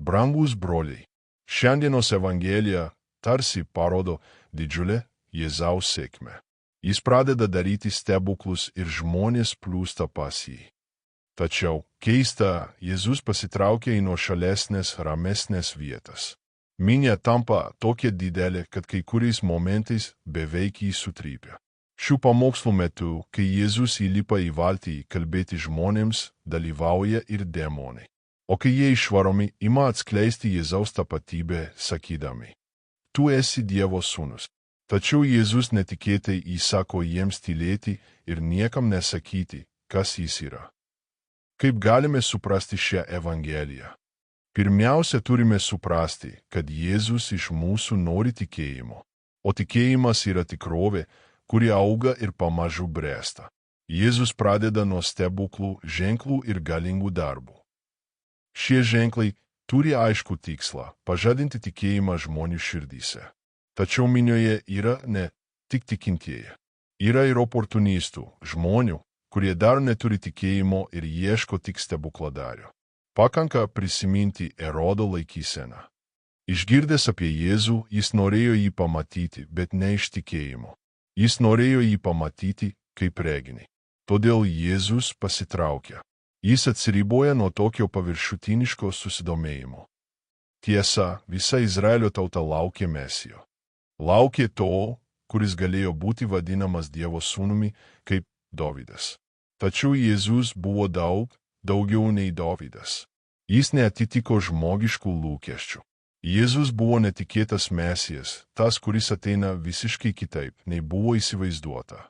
Brangūs broliai, šiandienos Evangelija tarsi parodo didžiulę Jėzaus sėkmę. Jis pradeda daryti stebuklus ir žmonės plūsta pas jį. Tačiau, keista, Jėzus pasitraukia į nuošalesnės, ramesnės vietas. Minia tampa tokia didelė, kad kai kuriais momentais beveik jį sutrypia. Šių pamokslų metu, kai Jėzus įlipa į valtį kalbėti žmonėms, dalyvauja ir demonai. O kai jie išvaromi, ima atskleisti Jėzaus tapatybę, sakydami: Tu esi Dievo sūnus. Tačiau Jėzus netikėtai įsako jiems tylėti ir niekam nesakyti, kas jis yra. Kaip galime suprasti šią Evangeliją? Pirmiausia, turime suprasti, kad Jėzus iš mūsų nori tikėjimo, o tikėjimas yra tikrovė, kuri auga ir pamažu bręsta. Jėzus pradeda nuo stebuklų, ženklų ir galingų darbų. Šie ženklai turi aiškų tikslą – pažadinti tikėjimą žmonių širdyse. Tačiau minioje yra ne tik tikintieji. Yra ir oportunistų, žmonių, kurie dar neturi tikėjimo ir ieško tik stebukladario. Pakanka prisiminti Erodo laikyseną. Išgirdęs apie Jėzų, jis norėjo jį pamatyti, bet ne iš tikėjimo. Jis norėjo jį pamatyti kaip reginį. Todėl Jėzus pasitraukia. Jis atsiriboja nuo tokio paviršutiniško susidomėjimo. Tiesa, visa Izraelio tauta laukė Mesijo. Laukė to, kuris galėjo būti vadinamas Dievo sūnumi, kaip Dovydas. Tačiau Jėzus buvo daugiau nei Dovydas. Jis neatitiko žmogiškų lūkesčių. Jėzus buvo netikėtas Mesijas, tas, kuris ateina visiškai kitaip, nei buvo įsivaizduota.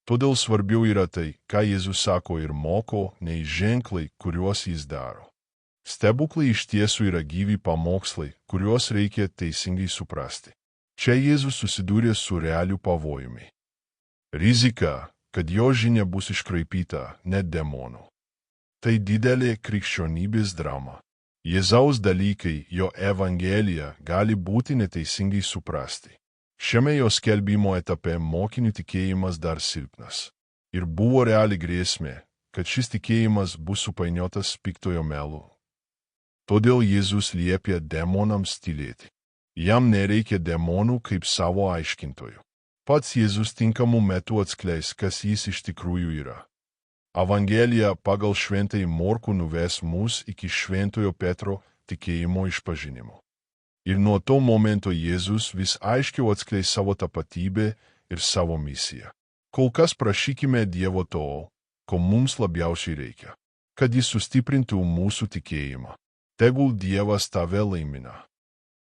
Todėl svarbiau yra tai, ką Jėzus sako ir moko, nei ženklai, kuriuos jis daro. Stebuklai iš tiesų yra gyvi pamokslai, kuriuos reikia teisingai suprasti. Čia Jėzus susidūrė su realiu pavojumi. Rizika, kad jo žinia bus iškraipyta net demonų. Tai didelė krikščionybės drama. Jėzaus dalykai, jo Evangelija, gali būti neteisingai suprasti. Šiame jo skelbimo etape mokinių tikėjimas dar silpnas. Ir buvo reali grėsmė, kad šis tikėjimas bus supainiotas piktojo melu. Todėl Jėzus liepia demonams tylėti. Jam nereikia demonų kaip savo aiškintojų. Pats Jėzus tinkamu metu atskleis, kas jis iš tikrųjų yra. Evangelija pagal šventąjį Morkų nuves mus iki šventojo Petro tikėjimo išpažinimo. Ir nuo to momento Jėzus vis aiškiau atskleis savo tapatybę ir savo misiją. Kol kas prašykime Dievo to, ko mums labiausiai reikia, kad jis sustiprintų mūsų tikėjimą. Tegul Dievas tave laimina.